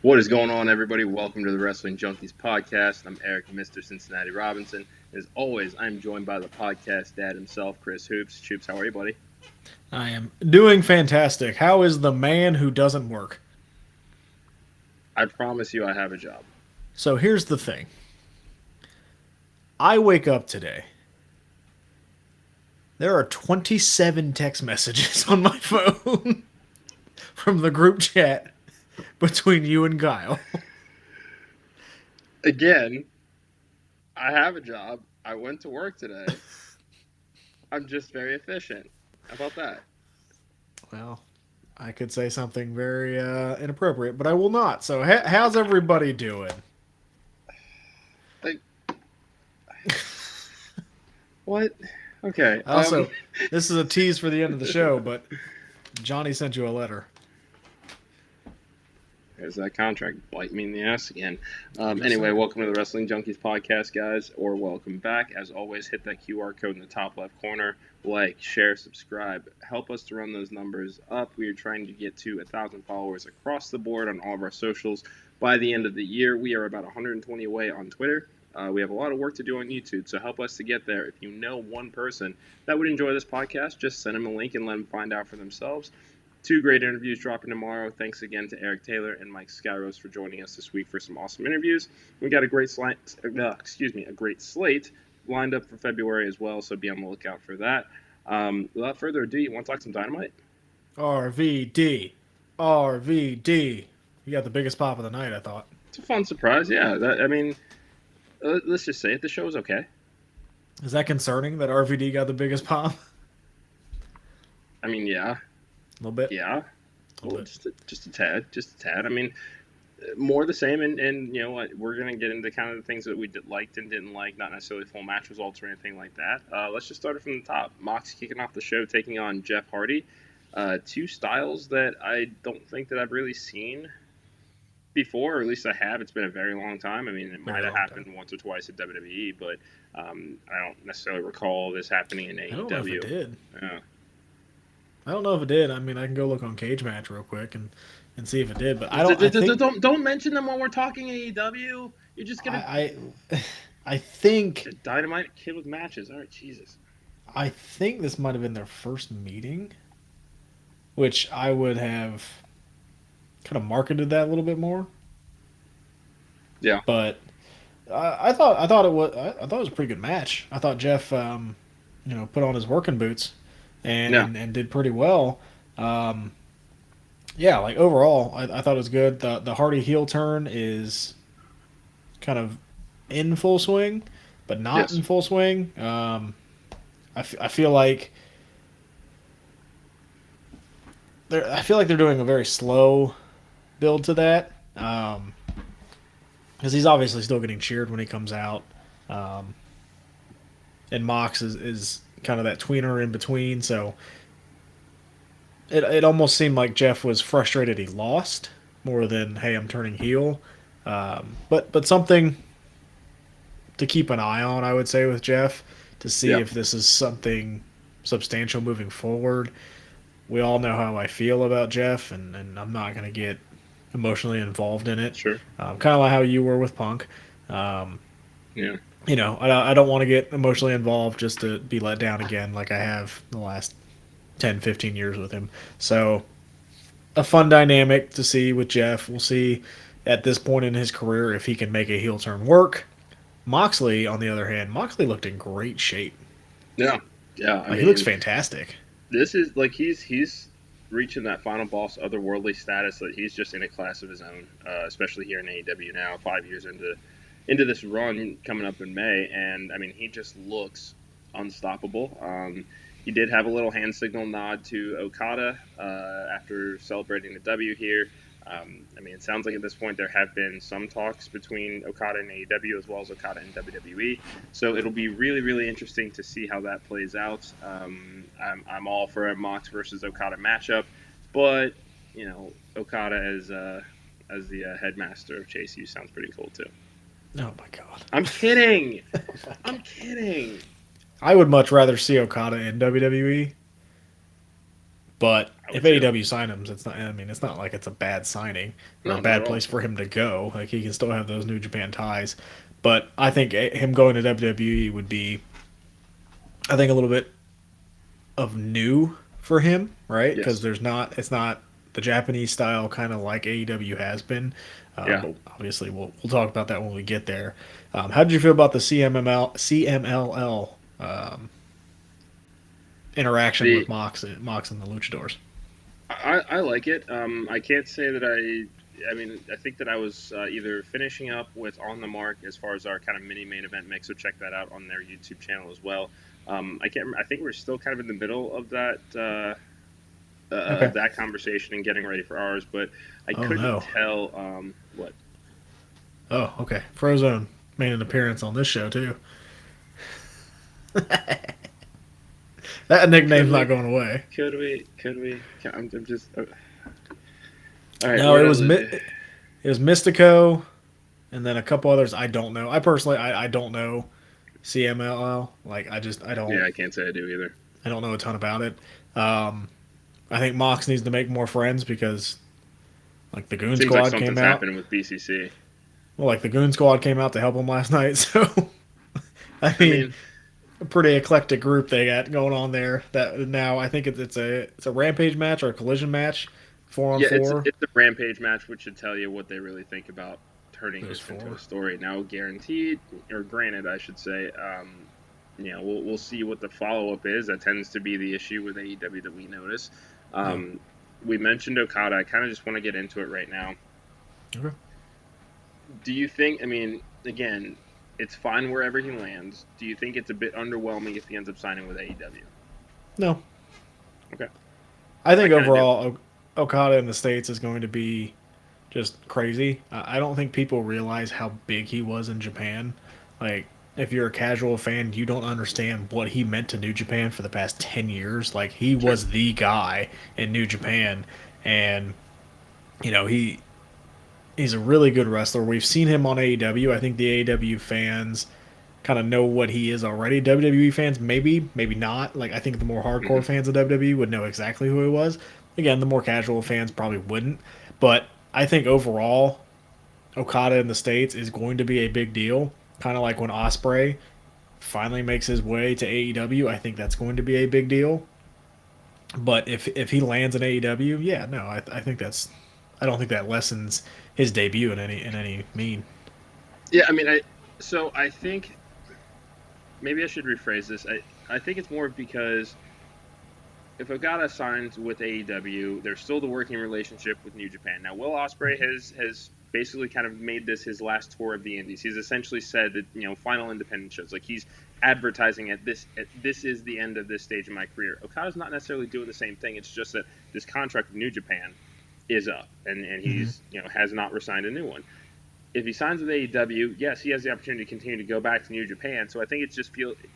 What is going on, everybody? Welcome to the Wrestling Junkies podcast. I'm Eric, Mr. Cincinnati Robinson. As always, I'm joined by the podcast dad himself, Chris Hoops. Hoops, how are you, buddy? I am doing fantastic. How is the man who doesn't work? I promise you I have a job. So here's the thing. I wake up today. There are 27 text messages on my phone from the group chat between you and Kyle. Again, I have a job. I went to work today. I'm just very efficient. How about that? Well, I could say something very inappropriate, but I will not. So, how's everybody doing? Like, what? Okay. Also, this is a tease for the end of the show, but Johnny sent you a letter. There's that contract bite me in the ass again. Anyway, welcome to the Wrestling Junkies podcast, guys, or welcome back. As always, hit that QR code in the top left corner. Like, share, subscribe. Help us to run those numbers up. We are trying to get to 1,000 followers across the board on all of our socials by the end of the year. We are about 120 away on Twitter. We have a lot of work to do on YouTube, so help us to get there. If you know one person that would enjoy this podcast, just send them a link and let them find out for themselves. 2 great interviews dropping tomorrow. Thanks again to Eric Taylor and Mike Skyros for joining us this week for some awesome interviews. We got a great a great slate lined up for February as well, so be on the lookout for that. Without further ado, you want to talk some Dynamite? RVD. RVD. You got the biggest pop of the night, I thought. It's a fun surprise, yeah. Let's just say it. The show was okay. Is that concerning that RVD got the biggest pop? I mean, yeah. A little bit? Yeah. Well, just a tad. I mean, more the same, and you know what, we're going to get into kind of the things that we liked and didn't like, not necessarily full match results or anything like that. Let's just start it from the top. Mox kicking off the show, taking on Jeff Hardy. 2 styles that I don't think that I've really seen before, or at least I have. It's been a very long time. I mean, it might have happened once or twice at WWE, but I don't necessarily recall this happening in AEW. I don't know if it did. Yeah. I don't know if it did. I mean, I can go look on Cage Match real quick and see if it did. But don't mention them when we're talking AEW. You're just gonna. I think Dynamite kid with matches. All right, Jesus. I think this might have been their first meeting, which I would have kind of marketed that a little bit more. Yeah. But I thought it was a pretty good match. I thought Jeff, put on his working boots and did pretty well. Like overall, I thought it was good. The Hardy heel turn is kind of in full swing, but not in full swing. I feel like they're doing a very slow build to that, because he's obviously still getting cheered when he comes out, and Mox is kind of that tweener in between, so it almost seemed like Jeff was frustrated he lost more than, hey, I'm turning heel. But something to keep an eye on, I would say, with Jeff, to see if this is something substantial moving forward. We all know how I feel about Jeff, and I'm not going to get emotionally involved in it. Sure. Kind of like how you were with Punk. Yeah. I don't want to get emotionally involved just to be let down again like I have the last 10, 15 years with him. So, a fun dynamic to see with Jeff. We'll see at this point in his career if he can make a heel turn work. Moxley, on the other hand, looked in great shape. Yeah. He looks fantastic. This is like he's reaching that final boss otherworldly status that he's just in a class of his own, especially here in AEW now, 5 years into this run coming up in May, and I mean he just looks unstoppable. He did have a little hand signal nod to Okada after celebrating the W here. I mean, it sounds like at this point there have been some talks between Okada and AEW as well as Okada and WWE. So it'll be really, really interesting to see how that plays out. I'm all for a Mox versus Okada matchup, but Okada as the headmaster of Chase U sounds pretty cool too. Oh my god! I'm kidding. I'm kidding. I would much rather see Okada in WWE. But I if would too. AEW sign him, it's not. I mean, it's not like it's a bad signing or a No, not bad at all. place for him to go. Like he can still have those New Japan ties. But I think him going to WWE would be, I think, a little bit of new for him, right? Because Yes. there's not. It's not the Japanese style, kind of like AEW has been. Yeah. But obviously, we'll talk about that when we get there. How did you feel about the CMLL interaction with The Mox and the Luchadors? I like it. I can't say that I mean, I think that I was either finishing up with On the Mark as far as our kind of mini main event mix, so check that out on their YouTube channel as well. I can't. I think we're still kind of in the middle Okay. of that conversation and getting ready for ours, but I Oh couldn't no. tell what. Oh, okay. Frozone made an appearance on this show too. That Could nickname's not we? going away. Could we? Could we? I'm just. All right, No, we're it gonna. was it was Mystico, and then a couple others I don't know. I personally I don't know CMLL. Like Yeah, I can't say I do either. I don't know a ton about it. Um, I think Mox needs to make more friends because like the Goon Seems like Squad came something's out. happening with BCC. Well, like the Goon Squad came out to help him last night. So I I mean, mean, a pretty eclectic group they got going on there. That now I think it's a Rampage match or a Collision match, four on yeah, four. it's a Rampage match, which should tell you what they really think about turning Those this into a four. story. Now, guaranteed or granted, I should say, we'll see what the follow up is. That tends to be the issue with AEW that we notice. Yeah. Um, we mentioned Okada. I kind of just want to get into it right now. Okay. Do you think? I mean, again, it's fine wherever he lands. Do you think it's a bit underwhelming if he ends up signing with AEW? No, Okay, I I think kind of do. overall Okada in the states is going to be just crazy. I don't think people realize how big he was in Japan. Like, if you're a casual fan, you don't understand what he meant to New Japan for the past 10 years. Like, he Sure. was the guy in New Japan. And, you know, he's a really good wrestler. We've seen him on AEW. I think the AEW fans kind of know what he is already. WWE fans, maybe not. Like, I think the more hardcore Hmm. fans of WWE would know exactly who he was. Again, the more casual fans probably wouldn't. But I think overall, Okada in the States is going to be a big deal. Kind of like when Osprey finally makes his way to AEW, I think that's going to be a big deal. But if he lands in AEW, yeah, no, I think that's I don't think that lessens his debut in any mean. Yeah, I mean, I think maybe I should rephrase this. I think it's more because if Okada signs with AEW, there's still the working relationship with New Japan. Now, Will Ospreay has basically kind of made this his last tour of the Indies. He's essentially said that final independent shows, like he's advertising this is the end of this stage of my career. Okada's not necessarily doing the same thing. It's just that this contract with New Japan is up, and Mm-hmm. he's has not resigned a new one. If he signs with AEW, yes, he has the opportunity to continue to go back to New Japan. So I think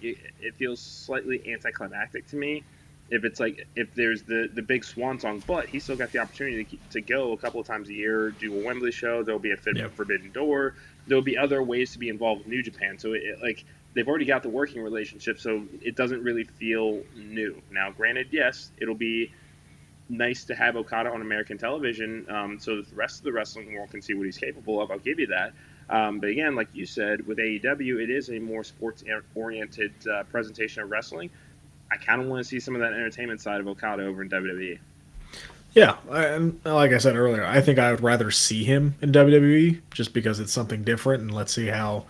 it feels slightly anticlimactic to me. If it's like if there's the big swan song, but he still got the opportunity to go a couple of times a year, do a Wembley show. There'll be a Yep. Forbidden Door. There'll be other ways to be involved with New Japan. So like they've already got the working relationship, so it doesn't really feel new. Now, granted, yes, it'll be nice to have Okada on American television, so that the rest of the wrestling world can see what he's capable of. I'll give you that. But again, like you said, with AEW, it is a more sports-oriented presentation of wrestling. I kind of want to see some of that entertainment side of Okada over in WWE. Yeah, and like I said earlier, I think I would rather see him in WWE just because it's something different, and let's see how,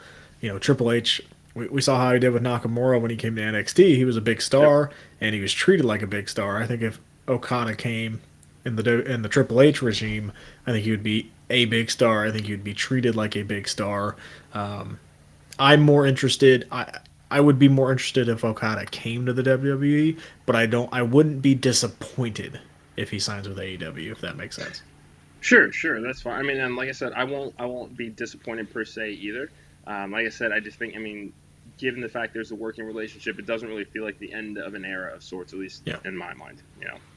Triple H. We saw how he did with Nakamura when he came to NXT. He was a big Yep. star, and he was treated like a big star. I think if Okada came in the Triple H regime, I think he would be a big star. I think he would be treated like a big star. Um, I'm more interested. I would be more interested if Okada came to the WWE, but I wouldn't be disappointed if he signs with AEW, if that makes sense. Sure, sure, that's fine. I mean, and like I said, I won't be disappointed per se either. Like I said, I just think, I mean, given the fact there's a working relationship, it doesn't really feel like the end of an era of sorts, at least Yeah. in my mind.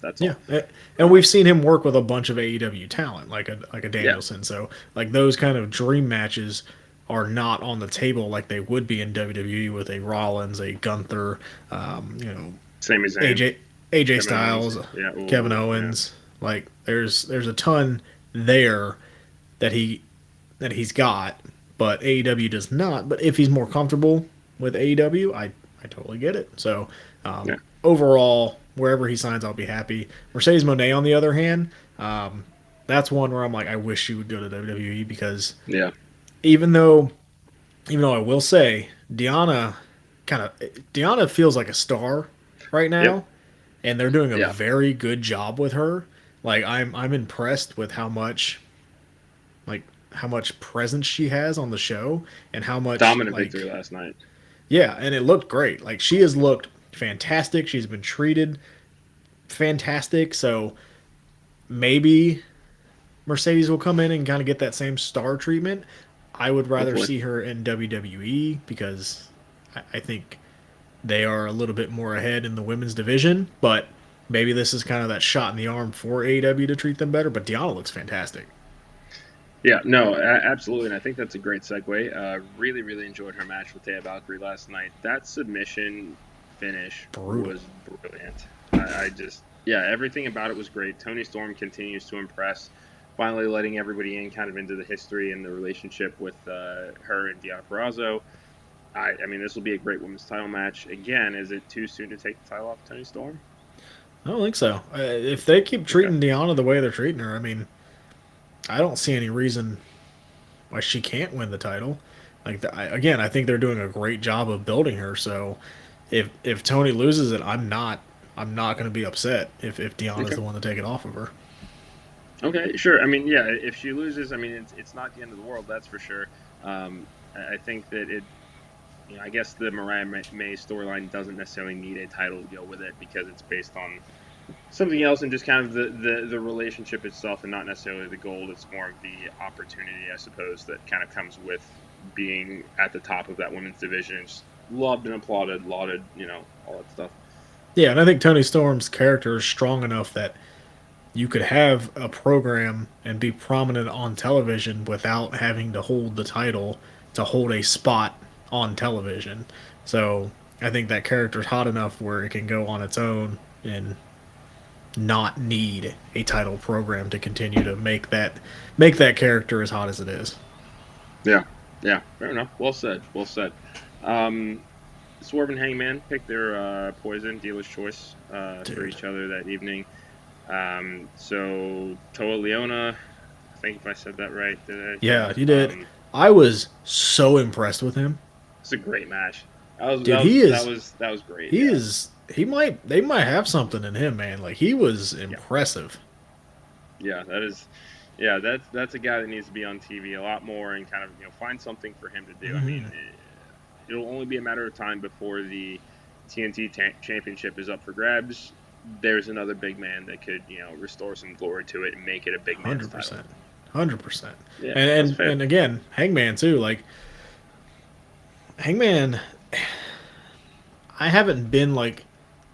That's Yeah, all. and we've seen him work with a bunch of AEW talent, like a Yeah, Danielson. So like those kind of dream matches are not on the table like they would be in WWE with a Rollins, a Gunther, same as Zayn. AJ. AJ Kevin Owens. Styles, Yeah. Kevin Ooh, yeah. Owens. Like there's a ton there that he's got, but AEW does not. But if he's more comfortable with AEW, I totally get it. So Yeah. overall, wherever he signs, I'll be happy. Mercedes Moné, on the other hand, that's one where I'm like, I wish she would go to WWE because Yeah. even though I will say Deanna feels like a star right Yep. now, and they're doing a Yeah. very good job with her. Like I'm impressed with like how much presence she has on the show and how much Dominant victory like last night. yeah, and it looked great. Like she has looked fantastic. She's been treated fantastic. So maybe Mercedes will come in and kind of get that same star treatment. I would rather Hopefully. see her in WWE because I think they are a little bit more ahead in the women's division, but maybe this is kind of that shot in the arm for AEW to treat them better. But Deanna looks fantastic. Yeah, no, absolutely, and I think that's a great segue. Really, really enjoyed her match with Taya Valkyrie last night. That submission finish Brutal. was brilliant. I just, yeah, everything about it was great. Tony Storm continues to impress, finally letting everybody in kind of into the history and the relationship with her and Deonna Purrazzo. I mean, this will be a great women's title match. Again, is it too soon to take the title off Tony Storm? I don't think so. If they keep Okay. treating Deanna the way they're treating her, I mean, I don't see any reason why she can't win the title. Again, I think they're doing a great job of building her. So if Tony loses it, I'm not going to be upset if Deanna's Okay. the one to take it off of her. Okay, sure. I mean, yeah, if she loses, I mean, it's not the end of the world, that's for sure. I think that I guess the Mariah May storyline doesn't necessarily need a title to go with it because it's based on something else and just kind of the relationship itself and not necessarily the gold. It's more of the opportunity, I suppose, that kind of comes with being at the top of that women's division. It's loved and applauded, lauded, all that stuff. Yeah, and I think Tony Storm's character is strong enough that you could have a program and be prominent on television without having to hold the title to hold a spot on television. So I think that character's hot enough where it can go on its own and not need a title program to continue to make that character as hot as it is. Yeah, yeah, fair enough. Well said, well said. Um, Swerve and Hangman picked their poison dealer's choice for Dude. each other that evening. So Toa Leona, I think if I said that right, did I? Yeah, Yeah. you did. I was so impressed with him. It's a great match. That was Dude, that he was that is was that was great. he Yeah, is he might they might have something in him, man. Like he was yeah, impressive. yeah. That is, yeah. That's a guy that needs to be on TV a lot more and kind of find something for him to do. I mean, Mhm. it'll only be a matter of time before the TNT championship is up for grabs. There's another big man that could restore some glory to it and make it a big man's title. 100%. 100%. Yeah, And that's and fair. and again, Hangman too. Like Hangman, I haven't been like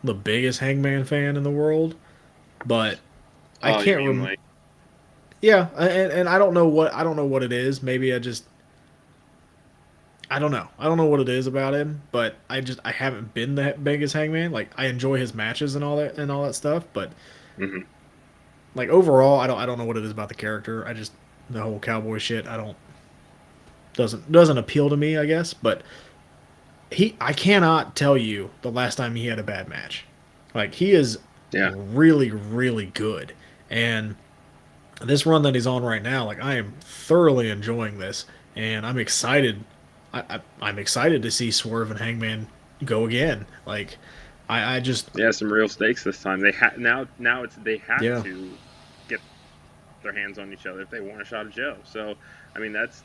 the biggest Hangman fan in the world, but I Oh, you can't mean like yeah, and I don't know what it is. Maybe I don't know. I don't know what it is about him, but I haven't been that biggest Hangman. Like I enjoy his matches and all that stuff, but hmm like overall, I don't know what it is about the character. The whole cowboy shit. I don't doesn't appeal to me. I guess, but I cannot tell you the last time he had a bad match. Like he is yeah. really really good, and this run that he's on right now, like I am thoroughly enjoying this, and I'm excited. I'm excited to see Swerve and Hangman go again. Like I just Yeah, some real stakes this time. They now it's they have yeah. to get their hands on each other if they want a shot at Joe. So, I mean that's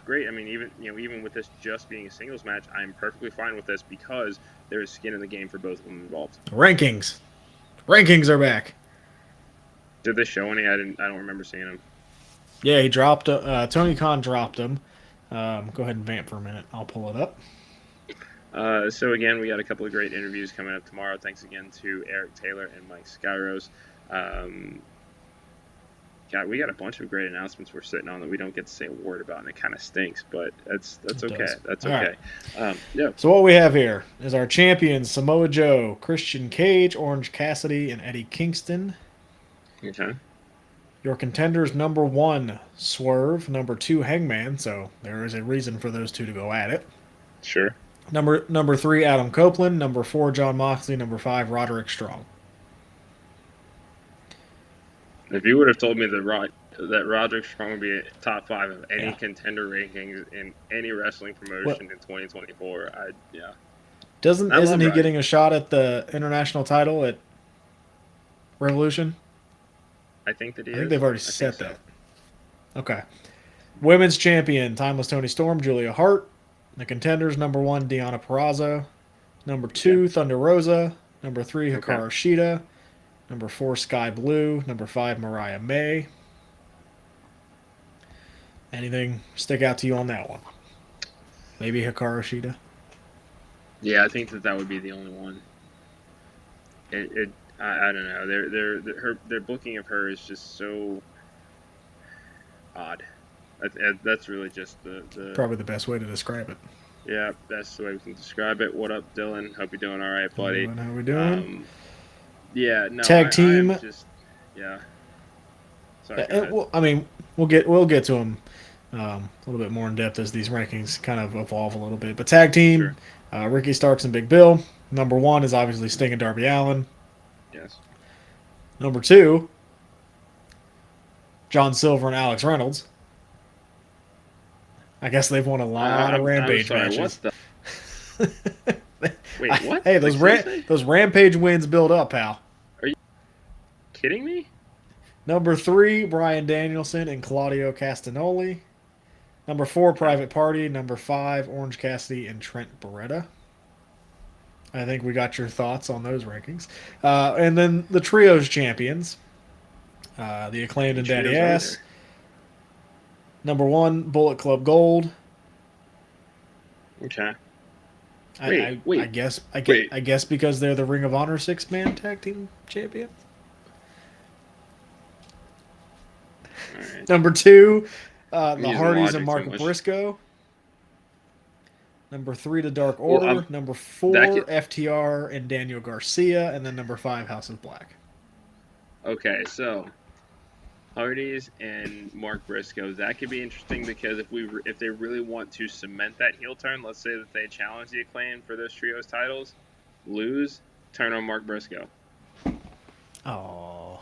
great. I mean even with this just being a singles match, I'm perfectly fine with this because there is skin in the game for both of them involved. Rankings are back. Did they show any? I don't remember seeing them. Yeah, he dropped. Tony Khan dropped him. Go ahead and vamp for a minute. I'll pull it up. So again, we got a couple of great interviews coming up tomorrow. Thanks again to Eric Taylor and Mike Skyros. Um, God, we got a bunch of great announcements we're sitting on that we don't get to say a word about, and it kind of stinks, but that's okay. does. That's All okay. Yeah. So what we have here is our champions: Samoa Joe, Christian Cage, Orange Cassidy, and Eddie Kingston. Okay. Your contenders: number 1, Swerve; number 2, Hangman. So there is a reason for those two to go at it. Sure. Number 3, Adam Copeland; number 4, John Moxley; number 5, Roderick Strong. If you would have told me that Roderick Strong would be top 5 of any contender rankings in any wrestling promotion in 2024, Isn't he getting a shot at the international title at Revolution? I think that he is. I think they've already set that. Okay. Women's champion, Timeless Toni Storm, Julia Hart. The contenders: number 1, Deonna Purrazzo; number 2, Thunder Rosa; number 3, Hikaru Shida; number 4, Sky Blue; number 5, Mariah May. Anything stick out to you on that one? Maybe Hikaru Shida? Yeah, I think that would be the only one. I don't know. Their booking of her is just so odd. That's really just the probably the best way to describe it. Yeah, that's the way we can describe it. What up, Dylan? Hope you're doing all right, buddy. How we doing? Yeah, no. Tag team. Yeah. Sorry. Well, I mean, we'll get to them a little bit more in depth as these rankings kind of evolve a little bit. But tag team, sure. Ricky Starks and Big Bill. Number 1 is obviously Sting and Darby Allin. Yes. Number 2, John Silver and Alex Reynolds. I guess they've won a lot of Rampage matches. Wait, what? Hey, those Rampage wins build up, pal. Are you kidding me? Number 3, Bryan Danielson and Claudio Castagnoli. Number 4, Private Party. Number 5, Orange Cassidy and Trent Beretta. I think we got your thoughts on those rankings. And then the Trios champions, the Acclaimed and Daddy Ass. Number 1, Bullet Club Gold. Okay. Wait. I guess because they're the Ring of Honor 6-man tag team champions. Right. Number 2, the Hardys and Mark Briscoe. Number 3, the Dark Order. Well, number 4, FTR and Daniel Garcia. And then number 5, House of Black. Okay, so Hardys and Mark Briscoe. That could be interesting because if they really want to cement that heel turn, let's say that they challenge the Acclaim for those trios titles, lose, turn on Mark Briscoe. Oh.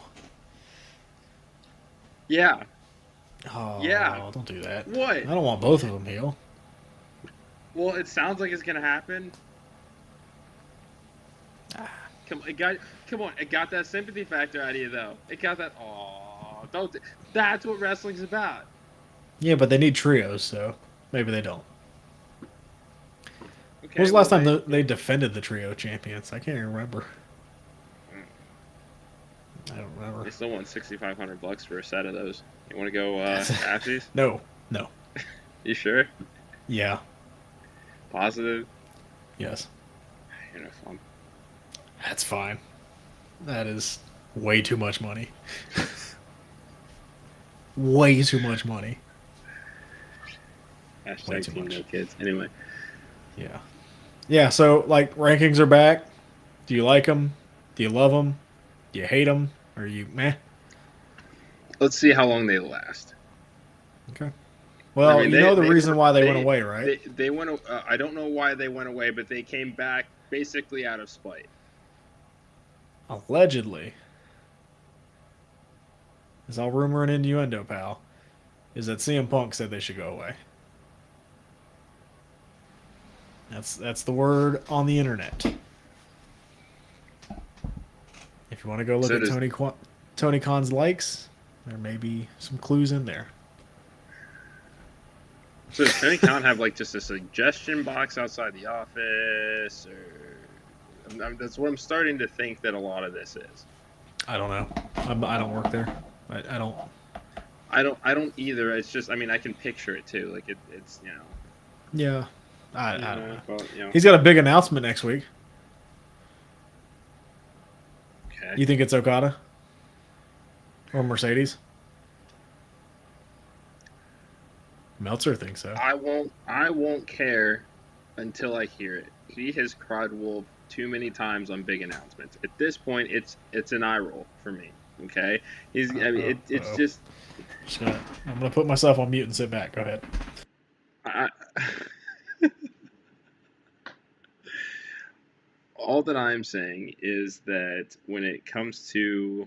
Yeah. Oh, yeah. Don't do that. What? I don't want both of them heel. Well, it sounds like it's gonna happen. Come on! It got that sympathy factor out of you, though. It got that. Oh, don't. That's what wrestling's about. Yeah, but they need trios, so maybe they don't. Okay, when was the last time they defended the trio champions? I can't even remember. I don't remember. They still want $6,500 for a set of those. You want to go halfsies? No. You sure? Yeah. Positive? Yes. You're no fun. That's fine. That is way too much money. Way too much money. Hashtag team no kids. Anyway. Yeah. Yeah, so, like, rankings are back. Do you like them? Do you love them? Do you hate them? Or are you meh? Let's see how long they last. Okay. Well, I mean, the reason why they went away, right? They went. I don't know why they went away, but they came back basically out of spite. Allegedly. It's all rumor and innuendo, pal. Is that CM Punk said they should go away. That's the word on the internet. If you want to go look at Tony Khan's likes, there may be some clues in there. So does Tony Khan have like just a suggestion box outside the office, or that's what I'm starting to think that a lot of this is. I don't know. I don't work there. I don't. I don't either. It's just, I mean, I can picture it too. Like it's Yeah, I don't know. But, he's got a big announcement next week. Okay. You think it's Okada or Mercedes? Meltzer thinks so. I won't care until I hear it. He has cried wolf too many times on big announcements. At this point, it's an eye roll for me. Okay, it's just. I'm gonna put myself on mute and sit back. Go ahead. I, all that I'm saying is that when it comes to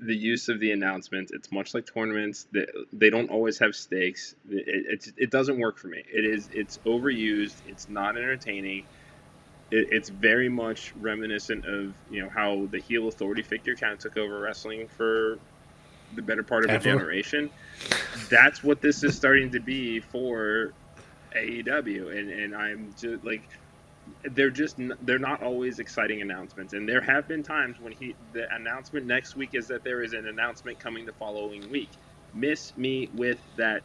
the use of the announcements, it's much like tournaments. They don't always have stakes. It doesn't work for me. It's overused. It's not entertaining. It's very much reminiscent of how the heel authority figure kind of took over wrestling for the better part of a generation. That's what this is starting to be for AEW, and I'm just like, they're not always exciting announcements, and there have been times when the announcement next week is that there is an announcement coming the following week. Miss me with that.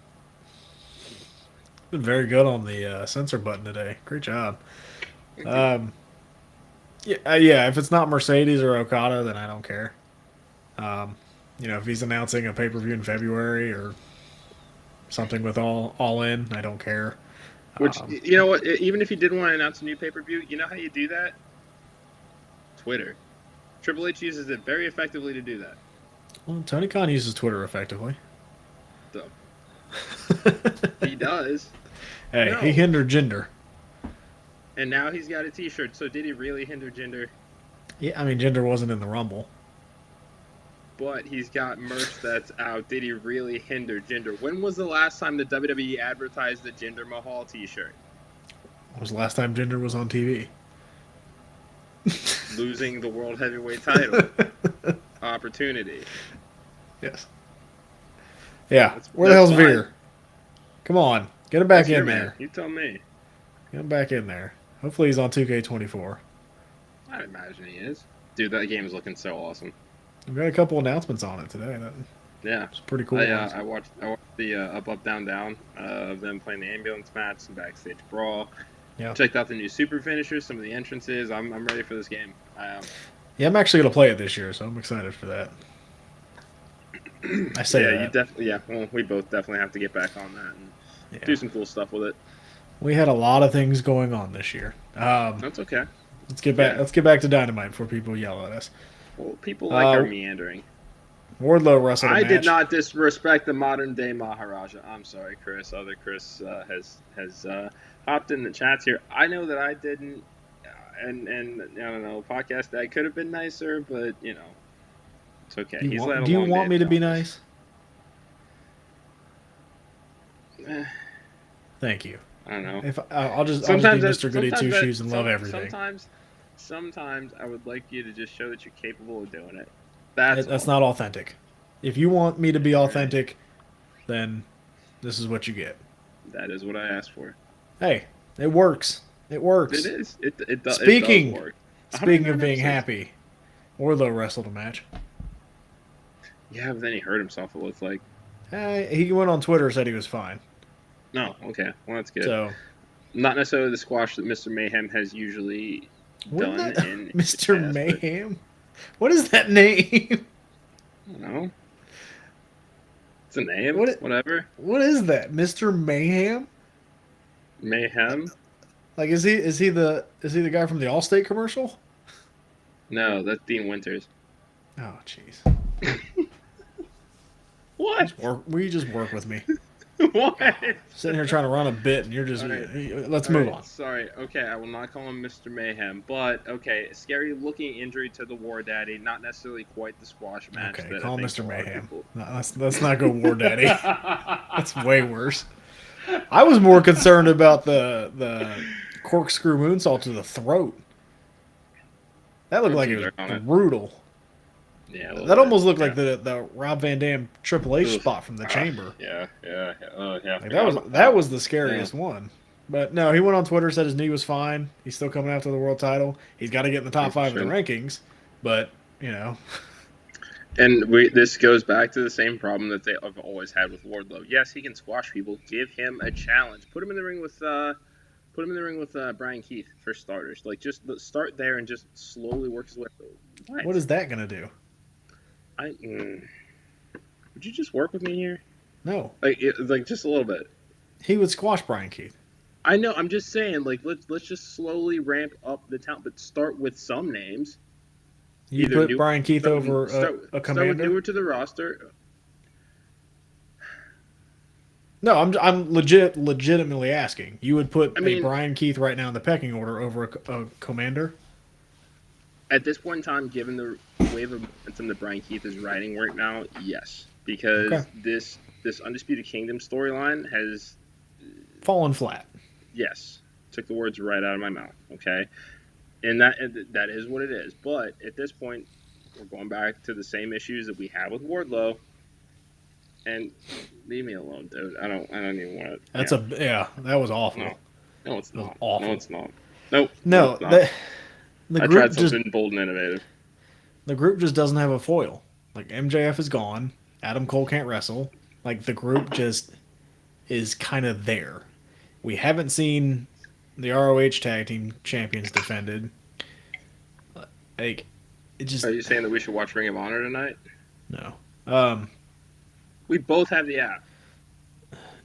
Been very good on the censor button today. Great job. Yeah. If it's not Mercedes or Okada, then I don't care. If he's announcing a pay-per-view in February or something with all in, I don't care. Which, you know what, even if you did want to announce a new pay-per-view, you know how you do that? Twitter. Triple H uses it very effectively to do that. Well, Tony Khan uses Twitter effectively. So. He does. Hey, he hindered Jinder. And now he's got a t-shirt, so did he really hinder Jinder? Yeah, I mean, Jinder wasn't in the Rumble. But he's got merch that's out. Did he really hinder Jinder? When was the last time the WWE advertised the Jinder Mahal t-shirt? When was the last time Jinder was on TV? Losing the World Heavyweight title. Opportunity. Yes. Yeah. Where the hell's Veer? Come on. Get him back in there. You tell me. Get him back in there. Hopefully he's on 2K24. I imagine he is. Dude, that game is looking so awesome. We've got a couple announcements on it today. Yeah. It's pretty cool. I watched the up, down, down of them playing the ambulance match, some backstage brawl. Yeah. Checked out the new super finishers, some of the entrances. I'm ready for this game. Yeah, I'm actually going to play it this year, so I'm excited for that. I say that. You definitely. Yeah, well, we both definitely have to get back on that and do some cool stuff with it. We had a lot of things going on this year. That's okay. Let's get back. Let's get back to Dynamite before people yell at us. Well, people like our meandering. Wardlow wrestled a match. I did not disrespect the modern day Maharaja. I'm sorry, Chris. Other Chris has hopped in the chats here. I know that I didn't, and I don't know. Podcast Dad could have been nicer, but it's okay. Do you want me to be nice? Thank you. I don't know. If I'll just be Mr. Goody Two Shoes and love everything. Sometimes I would like you to just show that you're capable of doing it. That's not authentic. If you want me to be authentic, then this is what you get. That is what I asked for. Hey, it works. It works. It is. It does work. Speaking of being happy, Wardlow wrestled a match. Yeah, but then he hurt himself, it looks like. He went on Twitter and said he was fine. No, okay. Well, that's good. So, not necessarily the squash that Mr. Mayhem has usually done. Mr. Mayhem? What is that name? I don't know. It's a name. Whatever. What is that? Mr. Mayhem? Mayhem? Like, is he the guy from the Allstate commercial? No, that's Dean Winters. Oh, jeez. What? Will you just work with me? What? Sitting here trying to run a bit, and you're just... Let's move on. Sorry. Okay, I will not call him Mr. Mayhem, but, okay, scary-looking injury to the War Daddy, not necessarily quite the squash match. Okay, call him Mr. Mayhem. No, let's not go War Daddy. That's way worse. I was more concerned about the corkscrew moonsault to the throat. That looked like it was brutal. Yeah, that almost looked like the Rob Van Dam Triple H spot from the Chamber. Yeah. Like that was the scariest one. But no, he went on Twitter, said his knee was fine. He's still coming after the world title. He's got to get in the top 5 of the rankings. But And this goes back to the same problem that they have always had with Wardlow. Yes, he can squash people. Give him a challenge. Put him in the ring with Brian Keith for starters. Like, just start there and just slowly work his way. What is that gonna do? Would you just work with me here? No. Like just a little bit. He would squash Brian Keith. I know. I'm just saying, like, let's just slowly ramp up the talent, but start with some names. You Either put new, Brian Keith over a start with commander? newer to the roster. No, I'm legitimately asking. You would put a Brian Keith right now in the pecking order over a commander? At this point in time, given the wave of momentum that Brian Keith is riding right now, yes, because this Undisputed Kingdom storyline has fallen flat. Yes, took the words right out of my mouth. Okay, and that is what it is. But at this point, we're going back to the same issues that we had with Wardlow. And leave me alone, dude. I don't even want to. That was awful. No, it's not. Awful. No, it's not. Nope. No, I tried something bold and innovative. The group just doesn't have a foil. Like MJF is gone. Adam Cole can't wrestle. Like the group just is kind of there. We haven't seen the ROH Tag Team Champions defended. Like it just. Are you saying that we should watch Ring of Honor tonight? No. We both have the app.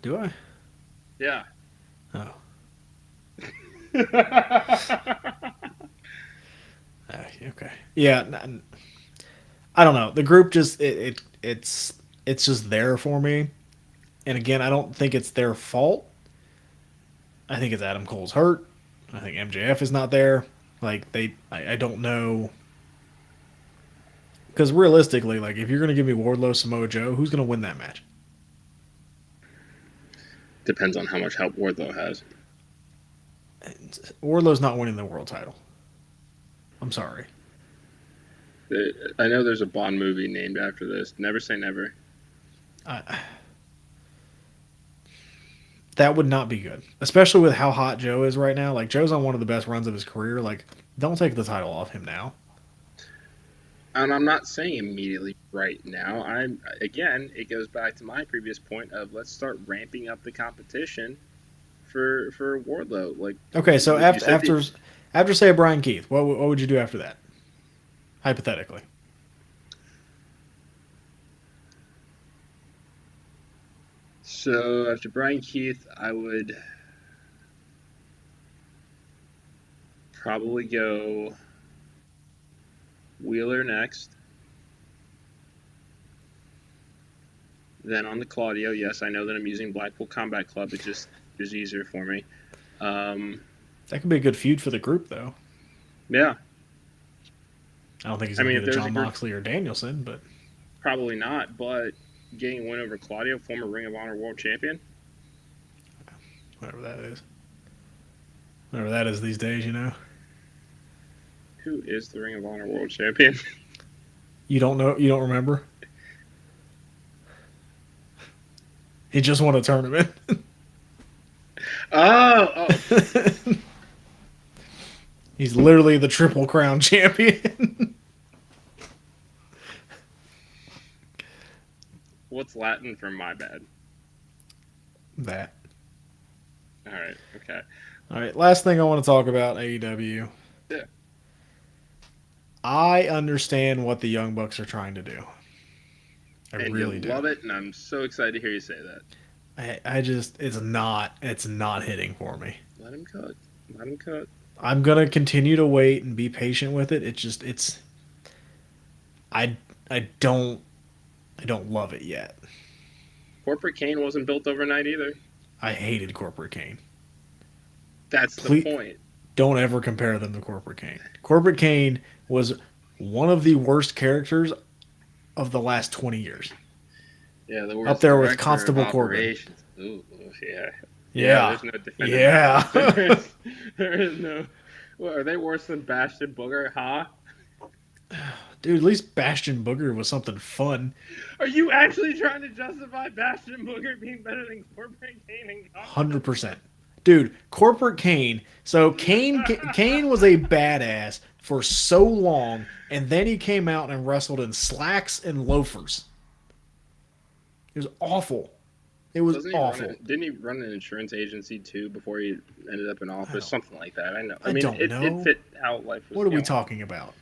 Do I? Yeah. Oh. Okay. Yeah. I don't know. The group just it's just there for me. And again, I don't think it's their fault. I think it's Adam Cole's hurt. I think MJF is not there. Like I don't know. Because realistically, like if you're going to give me Wardlow, Samoa Joe, who's going to win that match? Depends on how much help Wardlow has. Wardlow's not winning the world title. I'm sorry. I know there's a Bond movie named after this. Never say never. That would not be good. Especially with how hot Joe is right now. Like, Joe's on one of the best runs of his career. Like, don't take the title off him now. And I'm not saying immediately right now. Again, it goes back to my previous point of let's start ramping up the competition for Wardlow. Like, okay, so after say Brian Keith, what would you do after that? Hypothetically. So after Brian Keith, I would probably go Wheeler next. Then on the Claudio, yes, I know that I'm using Blackpool Combat Club. It just is easier for me. That could be a good feud for the group, though. Yeah. I don't think he's going to be the John Moxley or Danielson, but... Probably not, but getting a win over Claudio, former Ring of Honor World Champion. Whatever that is. Whatever that is these days, you know. Who is the Ring of Honor World Champion? You don't know? You don't remember? He just won a tournament. Oh. He's literally the Triple Crown champion. What's Latin for my bad? That. All right. Okay. All right. Last thing I want to talk about, AEW. Yeah. I understand what the Young Bucks are trying to do. I really do. Love it, and I'm so excited to hear you say that. I just, it's not hitting for me. Let him cut. I'm going to continue to wait and be patient with it. I don't love it yet. Corporate Kane wasn't built overnight either. I hated Corporate Kane. That's the point. Don't ever compare them to Corporate Kane. Corporate Kane was one of the worst characters of the last 20 years. Yeah, the worst. Up there with Constable Corbin. Ooh, yeah. Yeah. There's no defending. Yeah. there is no. What, are they worse than Bastion Booger? Huh? Dude, at least Bastion Booger was something fun. Are you actually trying to justify Bastion Booger being better than Corporate Kane and 100%. Dude, Corporate Kane. So Kane was a badass for so long, and then he came out and wrestled in slacks and loafers. It was awful. It was awful. Didn't he run an insurance agency too before he ended up in office? Something like that. I know. I don't know. It fit how life was. What are we talking about?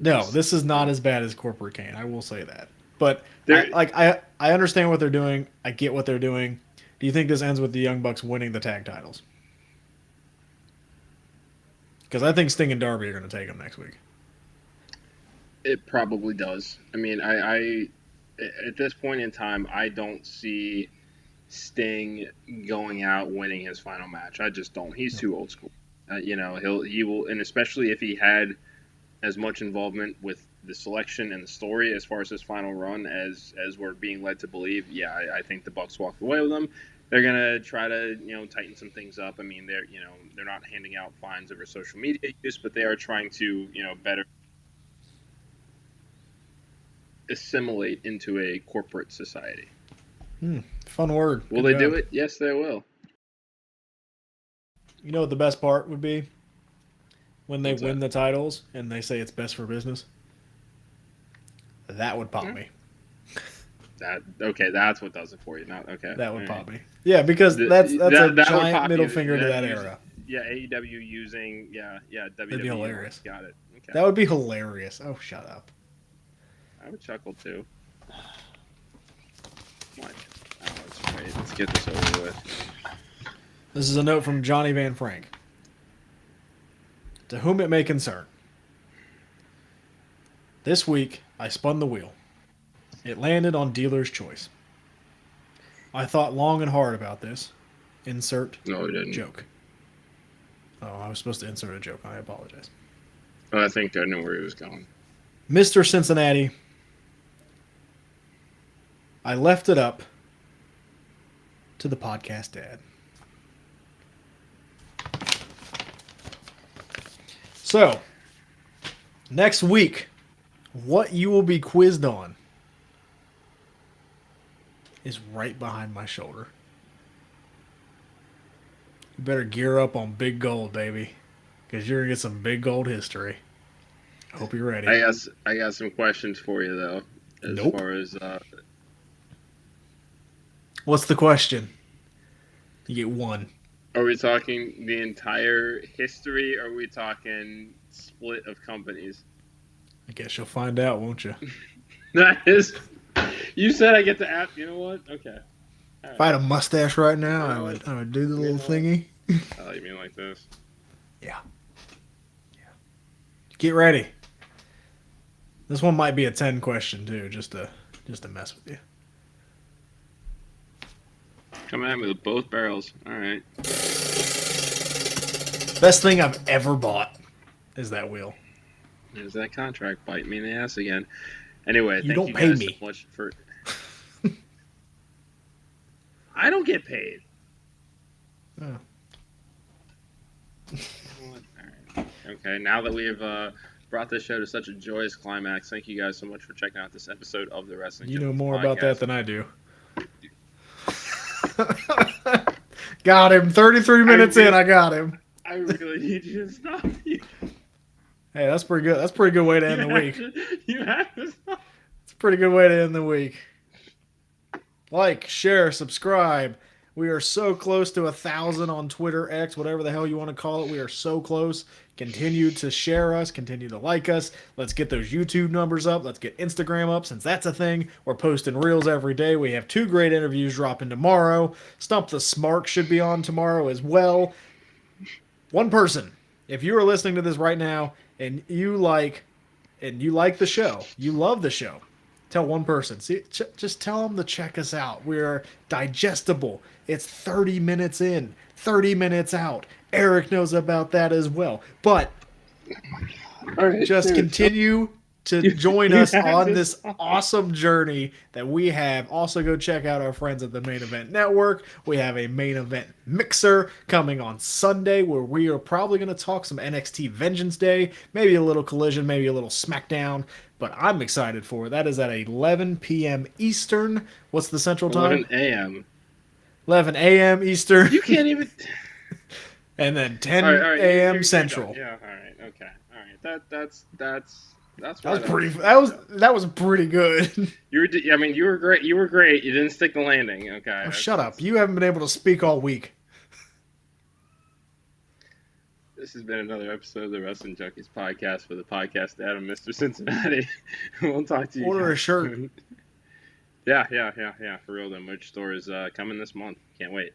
No, this is not as bad as Corporate Kane. I will say that. But I understand what they're doing. I get what they're doing. Do you think this ends with the Young Bucks winning the tag titles? Because I think Sting and Darby are going to take them next week. It probably does. I mean, I at this point in time, I don't see Sting going out winning his final match. I just don't. He's too old school. He will, and especially if he had as much involvement with the selection and the story as far as his final run as we're being led to believe. Yeah, I think the Bucks walked away with him. They're gonna try to tighten some things up. I mean, they're not handing out fines over social media use, but they are trying to better assimilate into a corporate society. Fun word. Will they do it? Yes, they will. You know what the best part would be? When they win the titles and they say it's best for business. That would pop me. That's what does it for you. Not okay. That would pop me. Yeah, because that's a giant middle finger to that era. Yeah, AEW using WWE. That'd be hilarious. Got it. Okay. That would be hilarious. Oh, shut up. I would chuckle too. What? Oh, that's great. Let's get this over with. This is a note from Johnny Van Frank. To whom it may concern. This week, I spun the wheel. It landed on dealer's choice. I thought long and hard about this. Insert No, he didn't. Joke. Oh, I was supposed to insert a joke. I apologize. I think I know where he was going. Mr. Cincinnati, I left it up to the podcast dad. So, next week, what you will be quizzed on is right behind my shoulder. You better gear up on big gold, baby, because you're going to get some big gold history. I hope you're ready. I got some questions for you, though, as far as... What's the question? You get one. Are we talking the entire history, or are we talking split of companies? I guess you'll find out, won't you? That is... You said I get to ask... You know what? Okay. Right. If I had a mustache right now, I would do the little thingy. Oh, you mean like this? Yeah. Get ready. This one might be a 10 question, too, just to mess with you. Come at me with both barrels. All right. Best thing I've ever bought is that wheel. There's that contract. Bite me in the ass again. Anyway, you thank you pay guys me so much for... I don't get paid. Oh. All right. Okay, now that we have brought this show to such a joyous climax, thank you guys so much for checking out this episode of the Wrestling You know Junkies more podcast. about that than I do. Got him. 33 minutes in, I got him. I really need you to stop. Hey, that's pretty good. That's a pretty good way to end the week. You have to stop. It's a pretty good way to end the week. Like, share, subscribe. We are so close to 1,000 on Twitter, X, whatever the hell you want to call it. We are so close. Continue to share us. Continue to like us. Let's get those YouTube numbers up. Let's get Instagram up, since that's a thing. We're posting reels every day. We have 2 great interviews dropping tomorrow. Stump the Smark should be on tomorrow as well. One person, if you are listening to this right now and you like the show, you love the show, tell one person. See, just tell them to check us out. We're digestible. It's 30 minutes in, 30 minutes out. Eric knows about that as well. But just continue to join us on this awesome journey that we have. Also, go check out our friends at the Main Event Network. We have a Main Event Mixer coming on Sunday, where we are probably going to talk some NXT Vengeance Day, maybe a little Collision, maybe a little SmackDown. But I'm excited for it. That is at 11 p.m. Eastern. What's the Central Time? 11 a.m. 11 a.m. Eastern. You can't even... And then 10 a.m. Central. Yeah, all right, okay, all right. That's that was pretty good. You were great. You were great. You didn't stick the landing. Okay. Oh, shut up. You haven't been able to speak all week. This has been another episode of the Wrestling Junkies podcast for the podcast Adam, Mr. Cincinnati. We'll talk to you. Order a shirt. Yeah. For real, the merch store is coming this month. Can't wait.